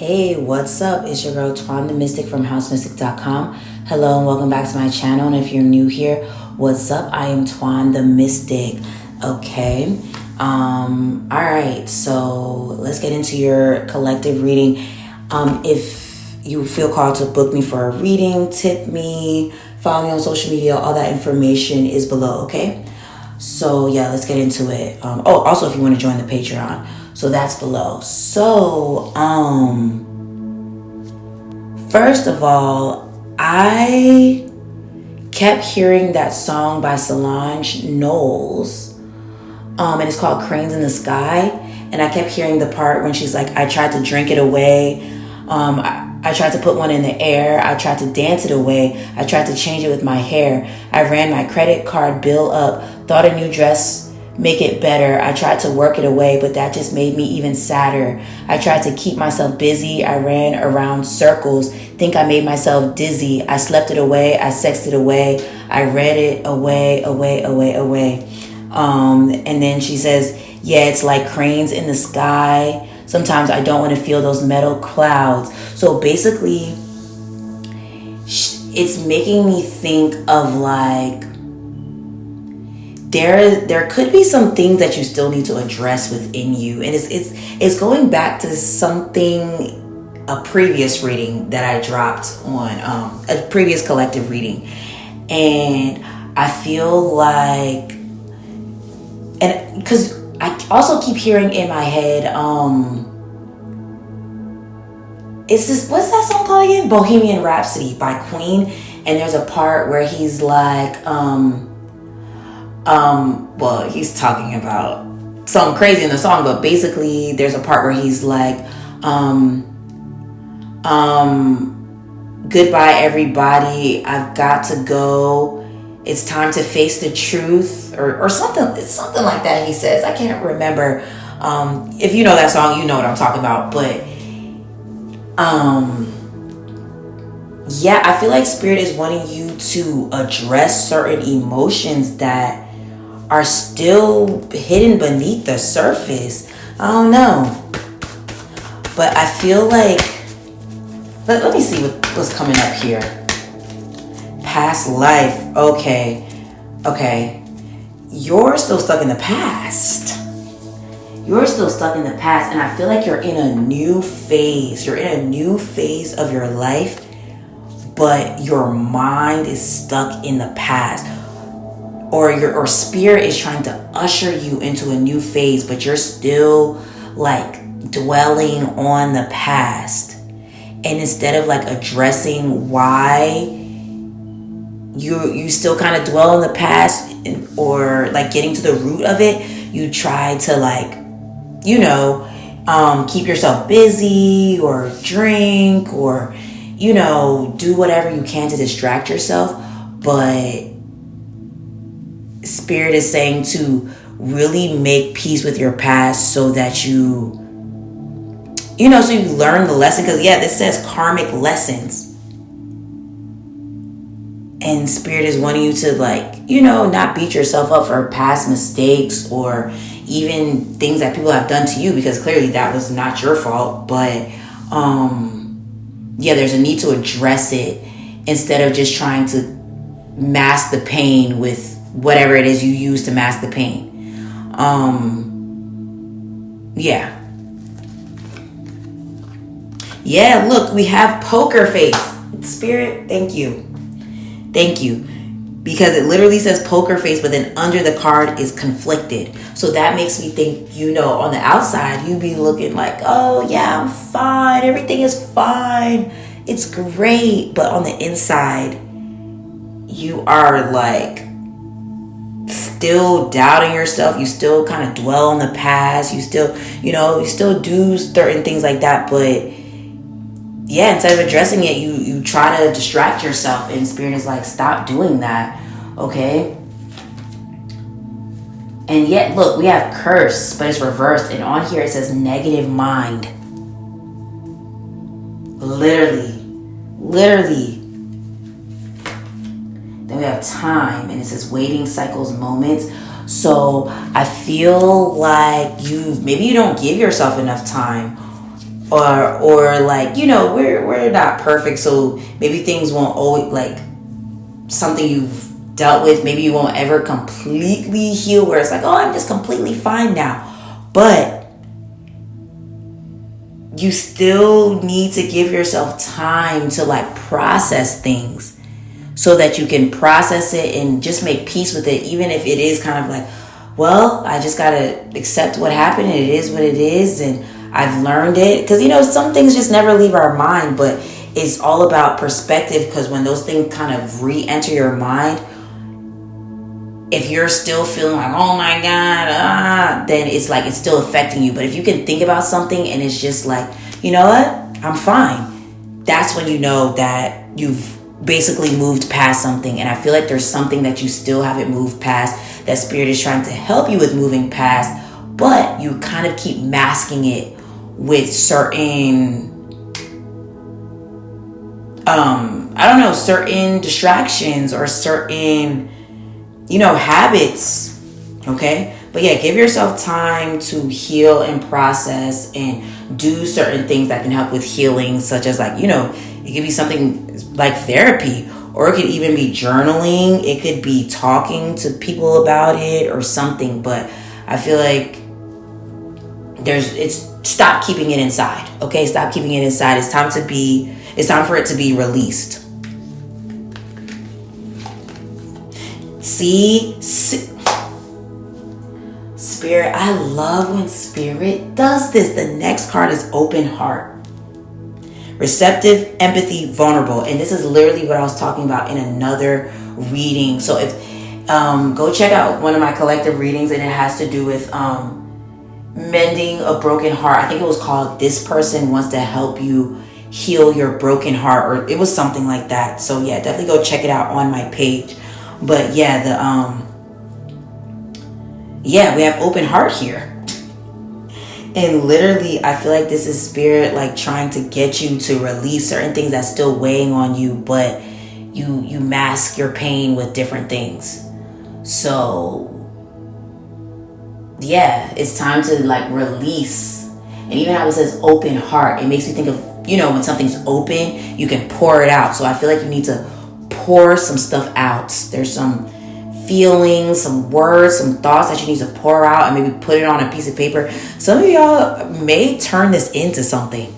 Hey, what's up? It's your girl Twan the Mystic from housemystic.com. Hello and welcome back to my channel. And if you're new here, what's up? I am Twan the Mystic. Okay. Alright, so let's get into your collective reading. If you feel called to book me for a reading, tip me, follow me on social media, all that information is below, okay? So yeah, let's get into it. Also if you want to join the Patreon. So that's below. So, first of all, I kept hearing that song by Solange Knowles. And it's called Cranes in the Sky. And I kept hearing the part when she's like, I tried to drink it away. I tried to put one in the air. I tried to dance it away. I tried to change it with my hair. I ran my credit card bill up, thought a new dress make it better. I tried to work it away, but that just made me even sadder. I tried to keep myself busy. I ran around circles, think I made myself dizzy. I slept it away. I sexed it away. I read it away. And then she says, yeah, it's like cranes in the sky. Sometimes I don't want to feel those metal clouds. So basically, it's making me think of like, there could be some things that you still need to address within you. And it's going back to something, a previous reading that I dropped on, a previous collective reading. And I feel like, and because I also keep hearing in my head, it's this, what's that song called again? Bohemian Rhapsody by Queen. And there's a part where he's like, well, he's talking about something crazy in the song, but basically there's a part where he's like, goodbye everybody, I've got to go, it's time to face the truth, or something. It's something like that he says. I can't remember. If you know that song, you know what I'm talking about. But yeah, I feel like Spirit is wanting you to address certain emotions that are still hidden beneath the surface. I don't know. But I feel like, let me see what's coming up here. Past life. Okay. You're still stuck in the past. You're still stuck in the past. And I feel like you're in a new phase. You're in a new phase of your life, but your mind is stuck in the past. Or spirit is trying to usher you into a new phase, but you're still like dwelling on the past. And instead of like addressing why you still kind of dwell on the past, or like getting to the root of it, you try to like, keep yourself busy or drink or, do whatever you can to distract yourself. But Spirit is saying to really make peace with your past so that so you learn the lesson. Because yeah, this says karmic lessons. And Spirit is wanting you to like, not beat yourself up for past mistakes or even things that people have done to you, because clearly that was not your fault. But yeah, there's a need to address it instead of just trying to mask the pain with whatever it is you use to mask the pain. Yeah, look, we have poker face. Spirit, thank you. Because it literally says poker face, but then under the card is conflicted. So that makes me think, on the outside, you be looking like, oh yeah, I'm fine. Everything is fine. It's great. But on the inside, you are like still doubting yourself. You still kind of dwell on the past. You still, you still do certain things like that. But yeah, instead of addressing it, you try to distract yourself. And Spirit is like, stop doing that. Okay. And yet, look, we have curse, but it's reversed. And on here it says negative mind. Literally. Then we have time, and it says waiting cycles, moments. So I feel like maybe you don't give yourself enough time, or like, you know, we're not perfect, so maybe things won't always, like, something you've dealt with, maybe you won't ever completely heal where it's like, oh, I'm just completely fine now. But you still need to give yourself time to like process things so that you can process it and just make peace with it, even if it is kind of like, well, I just gotta accept what happened and it is what it is and I've learned it. Because, you know, some things just never leave our mind, but it's all about perspective, because when those things kind of re-enter your mind, if you're still feeling like, oh my God, then it's like it's still affecting you. But if you can think about something and it's just like, you know what, I'm fine, that's when you know that you've basically moved past something. And I feel like there's something that you still haven't moved past, that spirit is trying to help you with moving past, but you kind of keep masking it with certain certain distractions or certain, you know, habits. Okay. But yeah, give yourself time to heal and process and do certain things that can help with healing, such as, like, you know, it could be something like therapy, or it could even be journaling. It could be talking to people about it or something. But I feel like stop keeping it inside. Okay. Stop keeping it inside. It's time for it to be released. See, Spirit, I love when Spirit does this. The next card is open heart. Receptive, empathy, vulnerable. And this is literally what I was talking about in another reading. So if go check out one of my collective readings, and it has to do with mending a broken heart. I think it was called This Person Wants to Help You Heal Your Broken Heart, or it was something like that. So yeah, definitely go check it out on my page. But yeah, we have open heart here. And literally, I feel like this is Spirit like trying to get you to release certain things that's still weighing on you, but you mask your pain with different things. So yeah, it's time to like release. And even how it says open heart, it makes me think of, you know, when something's open, you can pour it out. So I feel like you need to pour some stuff out. There's some feelings, some words, some thoughts that you need to pour out and maybe put it on a piece of paper. Some of y'all may turn this into something.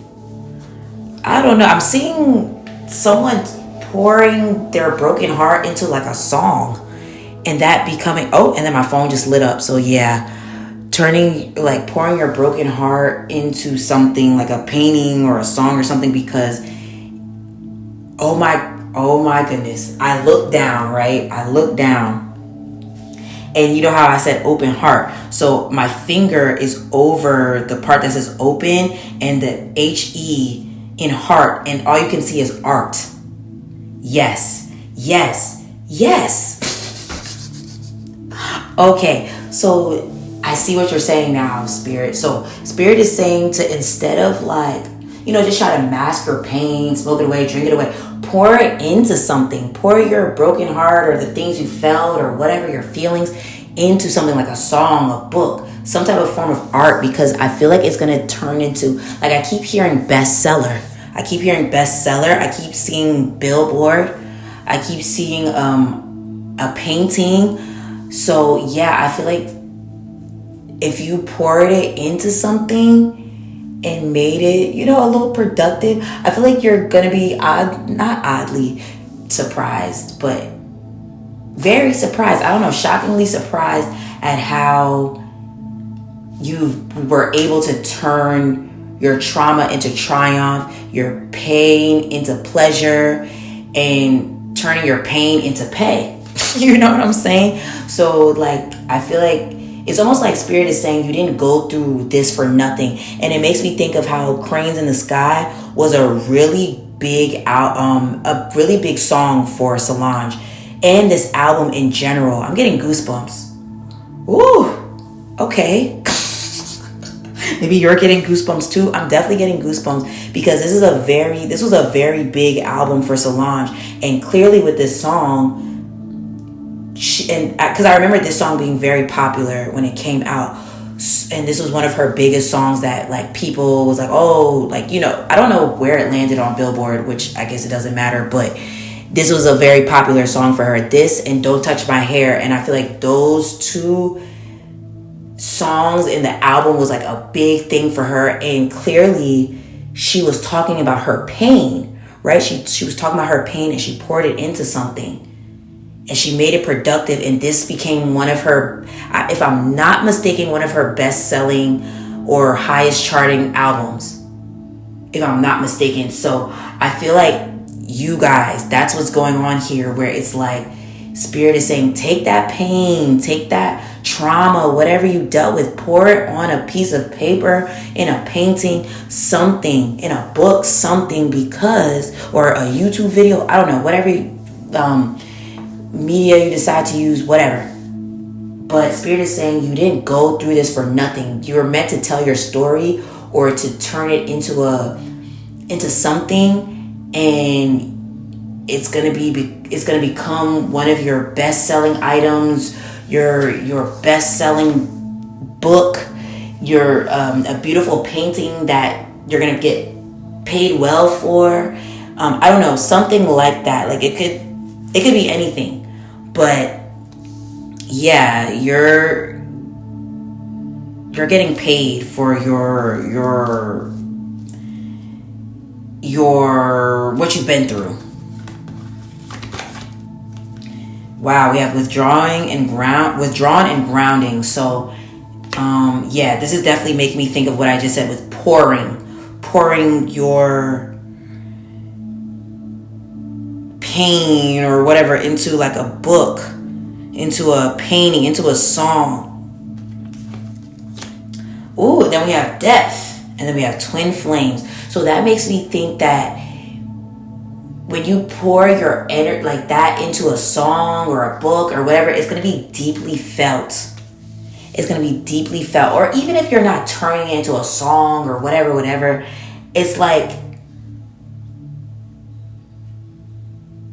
I don't know. I'm seeing someone pouring their broken heart into like a song, and that becoming, and then my phone just lit up. So yeah, pouring your broken heart into something like a painting or a song or something, because oh my goodness, I look down, right? And you know how I said open heart? So my finger is over the part that says open and the HE in heart, and all you can see is art. Yes, yes, yes. Okay, so I see what you're saying now, Spirit. So Spirit is saying to, instead of like, you know, just try to mask your pain, smoke it away, drink it away, pour it into something. Pour your broken heart or the things you felt or whatever your feelings into something like a song, a book, some type of form of art, because I feel like it's going to turn into, like, I keep hearing bestseller. I keep seeing billboard. I keep seeing a painting. So yeah, I feel like if you poured it into something and made it, you know, a little productive, I feel like you're gonna be not oddly surprised, but very surprised. I don't know, shockingly surprised at how you were able to turn your trauma into triumph, your pain into pleasure, and turning your pain into pay. You know what I'm saying? So like, I feel like it's almost like Spirit is saying you didn't go through this for nothing. And it makes me think of how Cranes in the Sky was a really big song for Solange, and this album in general. I'm getting goosebumps. Ooh, okay. Maybe you're getting goosebumps too. I'm definitely getting goosebumps, because this was a very big album for Solange. And clearly with this song, because I remember this song being very popular when it came out. and this was one of her biggest songs that like people was like, oh, like, you know, I don't know where it landed on Billboard, which I guess it doesn't matter, but this was a very popular song for her. This and Don't Touch My Hair. And I feel like those two songs in the album was like a big thing for her. And clearly she was talking about her pain, right? She was talking about her pain and she poured it into something. And she made it productive. And this became one of her, if I'm not mistaken, one of her best-selling or highest charting albums. If I'm not mistaken. So I feel like you guys, that's what's going on here, where it's like Spirit is saying, take that pain, take that trauma, whatever you dealt with, pour it on a piece of paper, in a painting, something, in a book, something, because, or a YouTube video, I don't know, whatever media you decide to use, whatever. But Spirit is saying you didn't go through this for nothing. You were meant to tell your story or to turn it into something, and it's gonna become one of your best-selling items, your best-selling book, your a beautiful painting that you're gonna get paid well for. I don't know, something like that. Like it could be anything. But yeah, you're getting paid for your what you've been through. Wow, we have withdrawn and grounding. So yeah, this is definitely making me think of what I just said with pouring your pain or whatever into like a book, into a painting, into a song. Ooh, then we have death, and then we have twin flames. So that makes me think that when you pour your energy like that into a song or a book or whatever, it's going to be deeply felt. It's going to be deeply felt. Or even if you're not turning it into a song or whatever, it's like,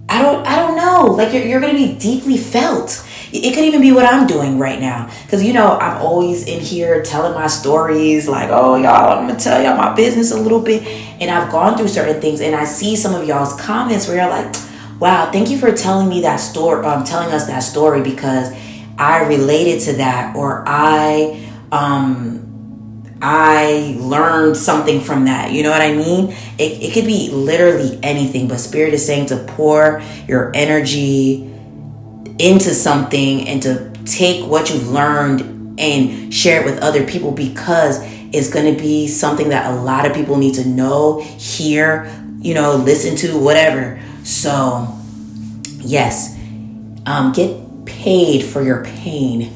I don't know. Like you're going to be deeply felt. It could even be what I'm doing right now. Because, you know, I'm always in here telling my stories. Like, oh, y'all, I'm going to tell y'all my business a little bit. And I've gone through certain things. And I see some of y'all's comments where you're like, wow, thank you for telling me that story. Telling us that story, because I related to that. Or I learned something from that. You know what I mean? It could be literally anything. But Spirit is saying to pour your energy into something and to take what you've learned and share it with other people, because it's going to be something that a lot of people need to know, hear, you know, listen to, whatever. So yes, get paid for your pain.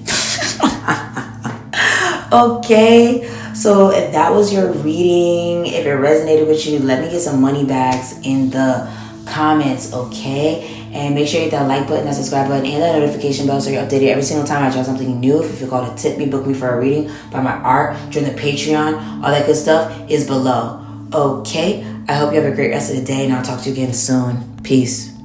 Okay, so if that was your reading, if it resonated with you, let me get some money bags in the comments, okay? And make sure you hit that like button, that subscribe button, and that notification bell so you're updated every single time I try something new. If you feel called to tip me, book me for a reading, buy my art, join the Patreon, all that good stuff is below. Okay, I hope you have a great rest of the day, and I'll talk to you again soon. Peace.